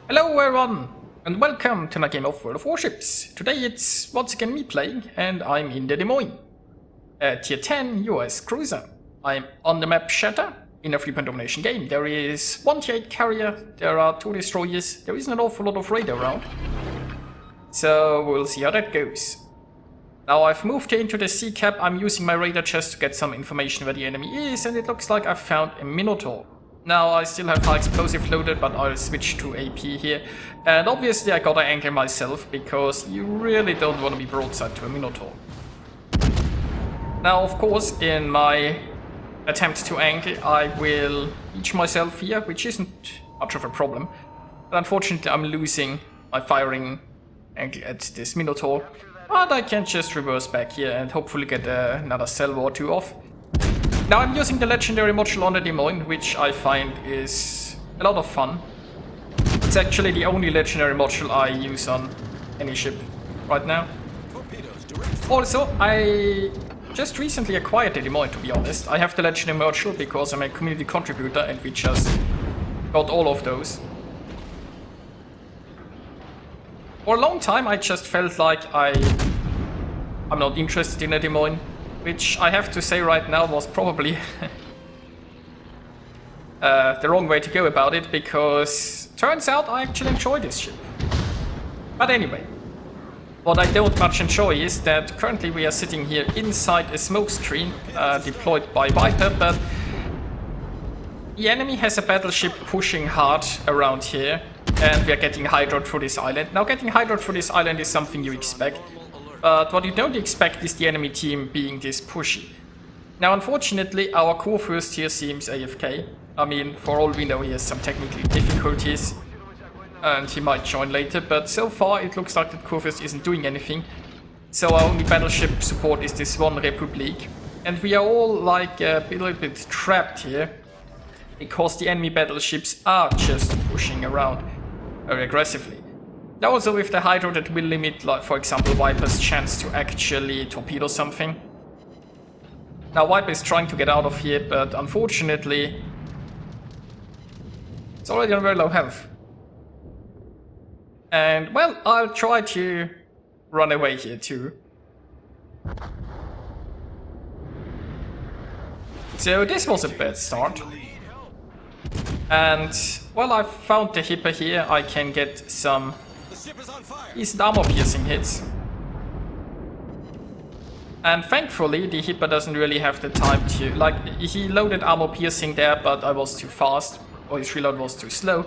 Hello everyone, and welcome to my game of World of Warships. Today it's once again me playing, and I'm in the Des Moines. Tier 10 US cruiser. I'm on the map Shatter, in a 3-point domination game. There is one Tier 8 carrier, there are 2 destroyers, there isn't an awful lot of radar around. So we'll see how that goes. Now I've moved here into the sea cap. I'm using my radar just to get some information where the enemy is, and it looks like I've found a Minotaur. Now I still have high explosive loaded, but I'll switch to AP here. And obviously I gotta anchor myself, because you really don't want to be broadside to a Minotaur. Now of course in my attempt to anchor I will reach myself here, which isn't much of a problem. But unfortunately I'm losing my firing angle at this Minotaur. But I can just reverse back here and hopefully get another salvo or two off. Now I'm using the legendary module on the Des Moines, which I find is a lot of fun. It's actually the only legendary module I use on any ship right now. Also, I just recently acquired the Des Moines, to be honest. I have the legendary module because I'm a community contributor and we just got all of those. For a long time I just felt like I'm not interested in a Des Moines. Which I have to say right now was probably the wrong way to go about it, because turns out I actually enjoy this ship. But anyway, what I don't much enjoy is that currently we are sitting here inside a smoke screen deployed by Viper, but the enemy has a battleship pushing hard around here, and we are getting hydroed through this island. Now getting hydroed through this island is something you expect. But what you don't expect is the enemy team being this pushy. Now unfortunately our Kurfürst here seems AFK. I mean, for all we know he has some technical difficulties and he might join later, but so far it looks like that Kurfürst isn't doing anything. So our only battleship support is this one Republic, and we are all like a little bit trapped here because the enemy battleships are just pushing around very aggressively. Now also with the hydro that will limit, like, for example, Viper's chance to actually torpedo something. Now Viper is trying to get out of here, but unfortunately it's already on very low health. And well, I'll try to run away here too. So this was a bad start. And well, I found the Hipper here. I can get some decent armor piercing hits. And thankfully the Hipper doesn't really have the time to, like, he loaded armor piercing there, but I was too fast, or his reload was too slow,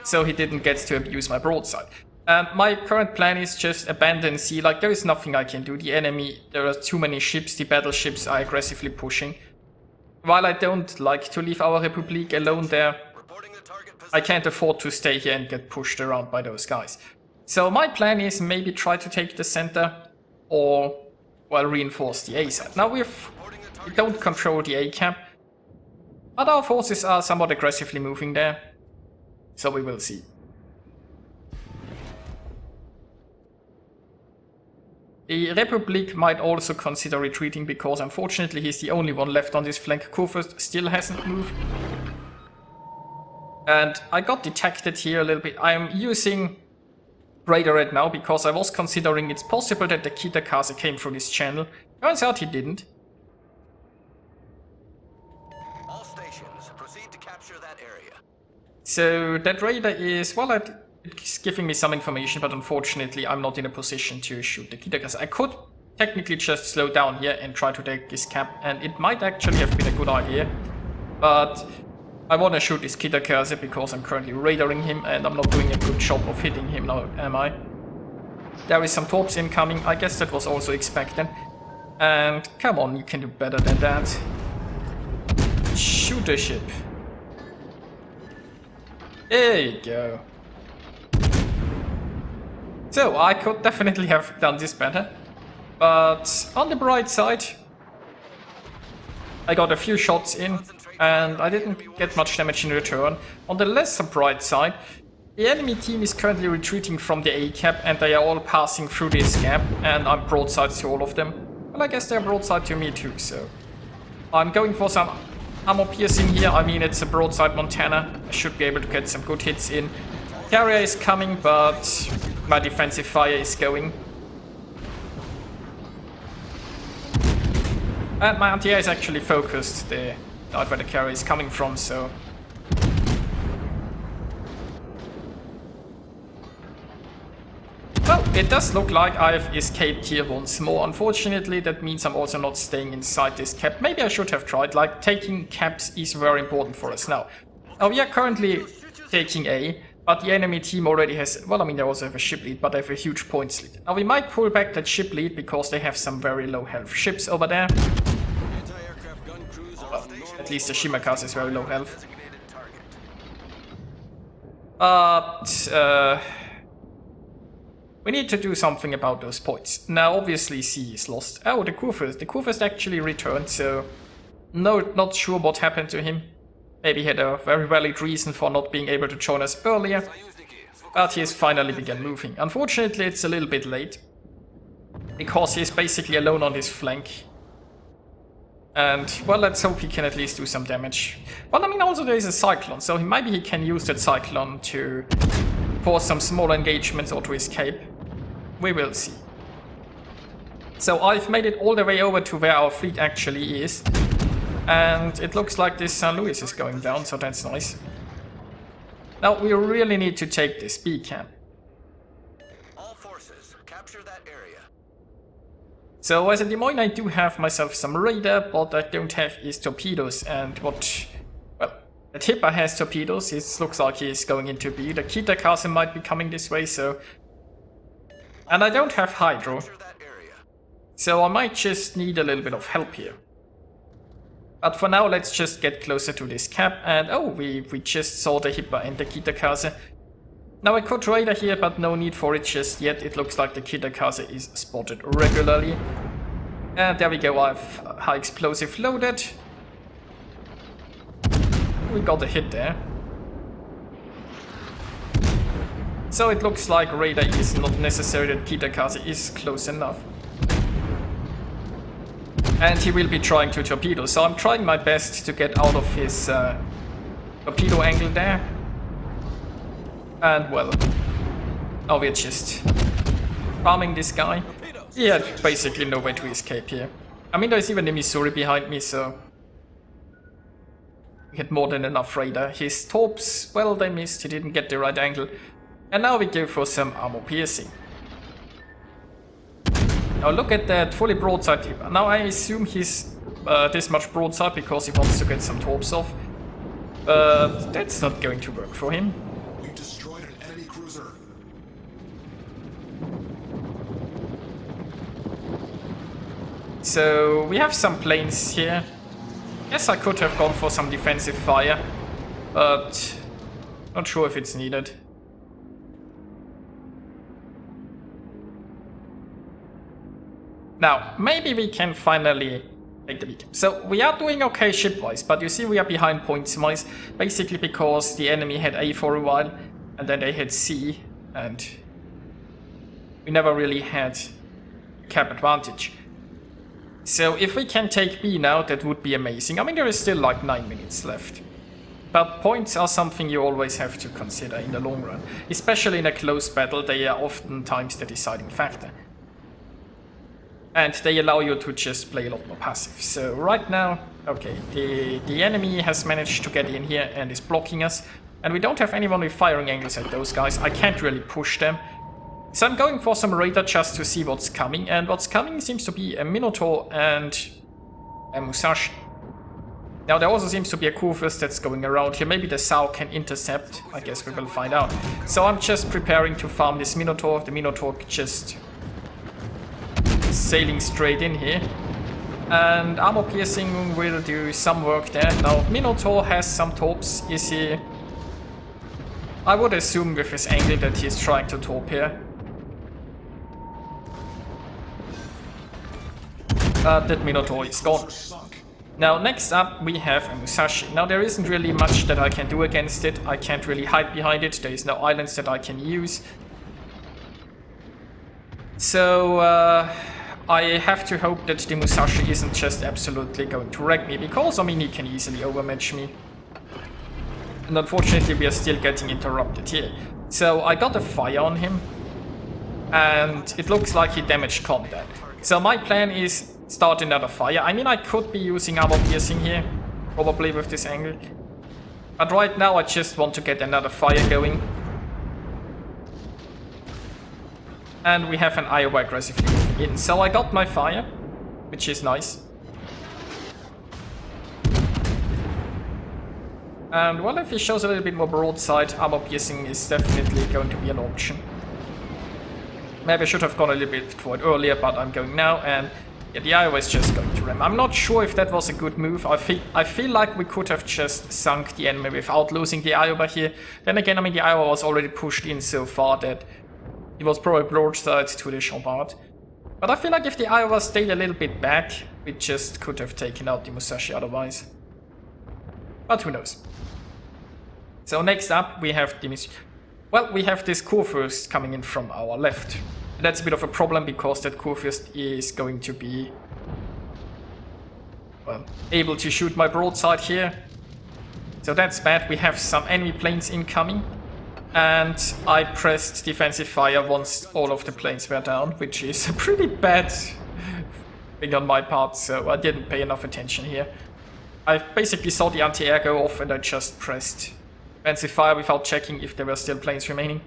so he didn't get to abuse my broadside. And my current plan is just abandon sea. Like, there is nothing I can do. The enemy, there are too many ships, the battleships are aggressively pushing. While I don't like to leave our Republic alone there, I can't afford to stay here and get pushed around by those guys. So my plan is maybe try to take the center, or, well, reinforce the A side. Now we don't control the A cap, but our forces are somewhat aggressively moving there, so we will see. The Republic might also consider retreating, because unfortunately he's the only one left on this flank. Kurfürst still hasn't moved. And I got detected here a little bit. I'm using radar right now because I was considering it's possible that the Kitakaze came through this channel. Turns out he didn't. All stations, proceed to capture that area. So that radar is, well, it's giving me some information, but unfortunately I'm not in a position to shoot the Kitakaze. I could technically just slow down here and try to take this cap, and it might actually have been a good idea. But I want to shoot this Kitakaze because I'm currently radaring him and I'm not doing a good job of hitting him now, am I? There is some torps incoming, I guess that was also expected. And come on, you can do better than that. Shoot the ship. There you go. So, I could definitely have done this better. But on the bright side, I got a few shots in, and I didn't get much damage in return. On the lesser bright side, the enemy team is currently retreating from the A cap, and they are all passing through this gap, and I'm broadside to all of them. Well, I guess they're broadside to me too, so I'm going for some armor piercing here. I mean, it's a broadside Montana. I should be able to get some good hits in. Carrier is coming, but my defensive fire is going. And my anti-air is actually focused there, not where the carrier is coming from, so... Well, it does look like I've escaped here once more. Unfortunately, that means I'm also not staying inside this cap. Maybe I should have tried, like, taking caps is very important for us now. Now, we are currently taking A, but the enemy team already has... Well, I mean, they also have a ship lead, but they have a huge points lead. Now, we might pull back that ship lead because they have some very low health ships over there. Well, at least the Shimakas is very low health. But... we need to do something about those points. Now, obviously, C is lost. Oh, the Kurfürst. The Kurfürst actually returned, so... No, not sure what happened to him. Maybe he had a very valid reason for not being able to join us earlier. But he has finally begun moving. Unfortunately, it's a little bit late. Because he is basically alone on his flank. And, well, let's hope he can at least do some damage. Well, I mean, also there is a Cyclone, so maybe he can use that Cyclone to force some small engagements or to escape. We will see. So I've made it all the way over to where our fleet actually is. And it looks like this St. Louis is going down, so that's nice. Now we really need to take this B camp. All forces, capture that area. So as a Des Moines, I do have myself some radar, but I don't have is torpedoes. And what... Well, the Tipper has torpedoes. It looks like he's going into B. The Kitakase might be coming this way, so... And I don't have Hydro. So I might just need a little bit of help here. But for now, let's just get closer to this cap. And oh, we just saw the Hipper and the Kitakase. Now I could radar here, but no need for it just yet. It looks like the Kitakase is spotted regularly. And there we go, I've high explosive loaded. We got a hit there. So it looks like radar is not necessary, that Kitakase is close enough. And he will be trying to torpedo, so I'm trying my best to get out of his torpedo angle there. And well, now we're just farming this guy. He had basically no way to escape here. I mean, there's even the Missouri behind me, so... We had more than enough radar. His torps, well, they missed, he didn't get the right angle. And now we go for some armor piercing. Now look at that fully broadside tip. Now I assume he's this much broadside because he wants to get some torps off. But that's not going to work for him. We've destroyed an enemy cruiser. So we have some planes here. Guess I could have gone for some defensive fire, but not sure if it's needed. Now, maybe we can finally take the beat. So, we are doing okay ship-wise, but you see we are behind points-wise, basically because the enemy had A for a while, and then they had C, and we never really had cap advantage. So, if we can take B now, that would be amazing. I mean, there is still like 9 minutes left. But points are something you always have to consider in the long run. Especially in a close battle, they are oftentimes the deciding factor. And they allow you to just play a lot more passive. So right now, okay, the enemy has managed to get in here and is blocking us. And we don't have anyone with firing angles at those guys. I can't really push them. So I'm going for some radar just to see what's coming. And what's coming seems to be a Minotaur and a Musashi. Now there also seems to be a Kurfürst that's going around here. Maybe the Sao can intercept. I guess we will find out. So I'm just preparing to farm this Minotaur. The Minotaur just... sailing straight in here, and armor piercing will do some work there. Now Minotaur has some torps. Is he? I would assume with his angle that he's trying to torp here. That Minotaur is gone. Now next up we have a Musashi. Now there isn't really much that I can do against it. I can't really hide behind it. There is no islands that I can use. So I have to hope that the Musashi isn't just absolutely going to wreck me, because, I mean, he can easily overmatch me. And unfortunately we are still getting interrupted here. So I got a fire on him, and it looks like he damaged contact. So my plan is start another fire. I mean, I could be using armor piercing here, probably with this angle. But right now I just want to get another fire going. And we have an Iowa aggressively moving in. So I got my fire, which is nice. And well, if he shows a little bit more broadside, armor piercing is definitely going to be an option. Maybe I should have gone a little bit for it earlier, but I'm going now, and yeah, the Iowa is just going to ram. I'm not sure if that was a good move. I feel like we could have just sunk the enemy without losing the Iowa here. Then again, I mean, the Iowa was already pushed in so far that it was probably broadside to the Chambard. But I feel like if the Iowa stayed a little bit back, we just could have taken out the Musashi otherwise. But who knows. So next up we have we have this Kurfürst coming in from our left. And that's a bit of a problem because that Kurfürst is going to be able to shoot my broadside here. So that's bad. We have some enemy planes incoming. And I pressed defensive fire once all of the planes were down, which is a pretty bad thing on my part, so I didn't pay enough attention here. I basically saw the anti-air go off and I just pressed defensive fire without checking if there were still planes remaining.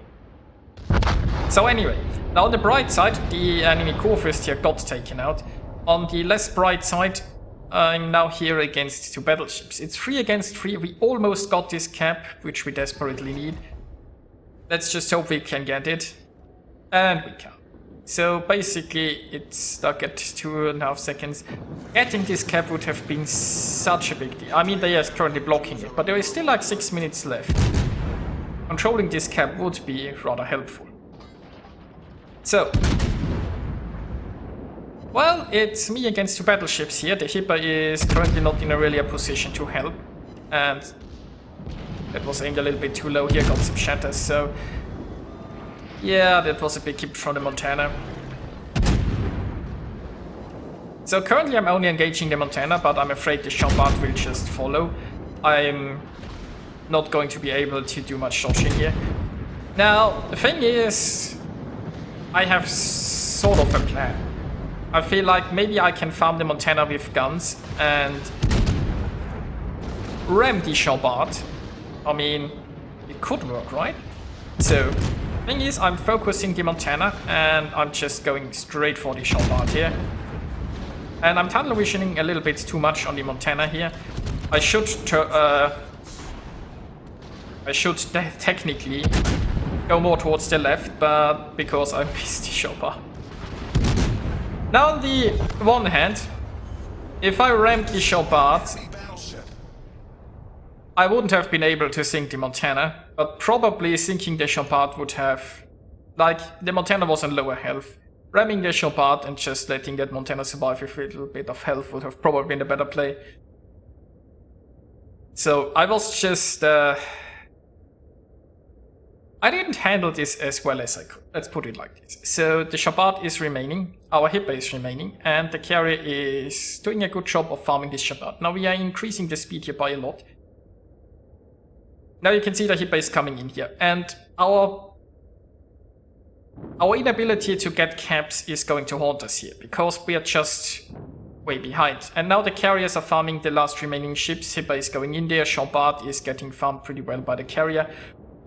So anyway, now on the bright side, the enemy Kurfürst here got taken out. On the less bright side, I'm now here against 2 battleships. It's 3 against 3, we almost got this cap, which we desperately need. Let's just hope we can get it. And we can. So basically, it's stuck at 2.5 seconds. Getting this cap would have been such a big deal. I mean, they are currently blocking it, but there is still like 6 minutes left. Controlling this cap would be rather helpful. So, well, it's me against 2 battleships here. The Hipper is currently not in a really position to help. And that was aimed a little bit too low here, got some shatters, so yeah, that was a big hit from the Montana. So currently I'm only engaging the Montana, but I'm afraid the Chambard will just follow. I'm not going to be able to do much dodging here. Now, the thing is, I have sort of a plan. I feel like maybe I can farm the Montana with guns and ram the Chambard. I mean, it could work, right? So, thing is, I'm focusing the Montana and I'm just going straight for the Chambard here. And I'm tunnel visioning a little bit too much on the Montana here. I should technically go more towards the left, but because I missed the Chambard. Now on the one hand, if I rammed the Chambard, I wouldn't have been able to sink the Montana, but probably sinking the Chambard would have... Like, the Montana was on lower health. Ramming the Chambard and just letting that Montana survive with a little bit of health would have probably been a better play. So, I was just... I didn't handle this as well as I could. Let's put it like this. So, the Chambard is remaining, our Hipper is remaining, and the carrier is doing a good job of farming this Chambard. Now we are increasing the speed here by a lot. Now you can see the Hipper is coming in here, and our inability to get caps is going to haunt us here, because we are just way behind. And now the carriers are farming the last remaining ships. Hipper is going in there, Chambard is getting farmed pretty well by the carrier.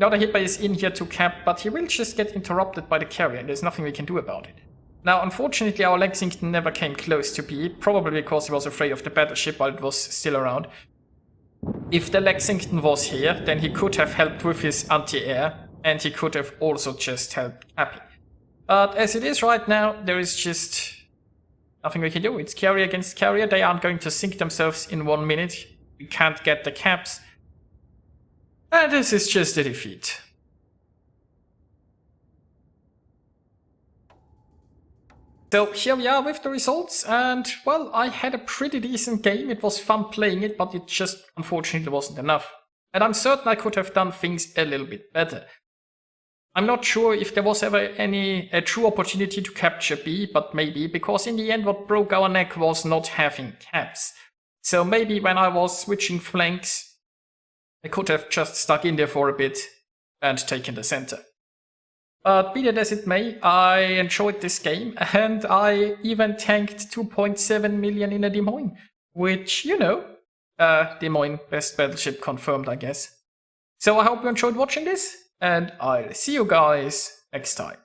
Now the Hipper is in here to cap, but he will just get interrupted by the carrier, and there's nothing we can do about it. Now unfortunately our Lexington never came close to B, probably because he was afraid of the battleship while it was still around. If the Lexington was here, then he could have helped with his anti-air, and he could have also just helped capping. But as it is right now, there is just nothing we can do. It's carrier against carrier, they aren't going to sink themselves in 1 minute. We can't get the caps. And this is just a defeat. So here we are with the results, and well, I had a pretty decent game. It was fun playing it, but it just unfortunately wasn't enough. And I'm certain I could have done things a little bit better. I'm not sure if there was ever a true opportunity to capture B, but maybe, because in the end what broke our neck was not having caps. So maybe when I was switching flanks, I could have just stuck in there for a bit and taken the center. But be that as it may, I enjoyed this game, and I even tanked 2.7 million in a Des Moines, which, you know, Des Moines best battleship confirmed, I guess. So I hope you enjoyed watching this, and I'll see you guys next time.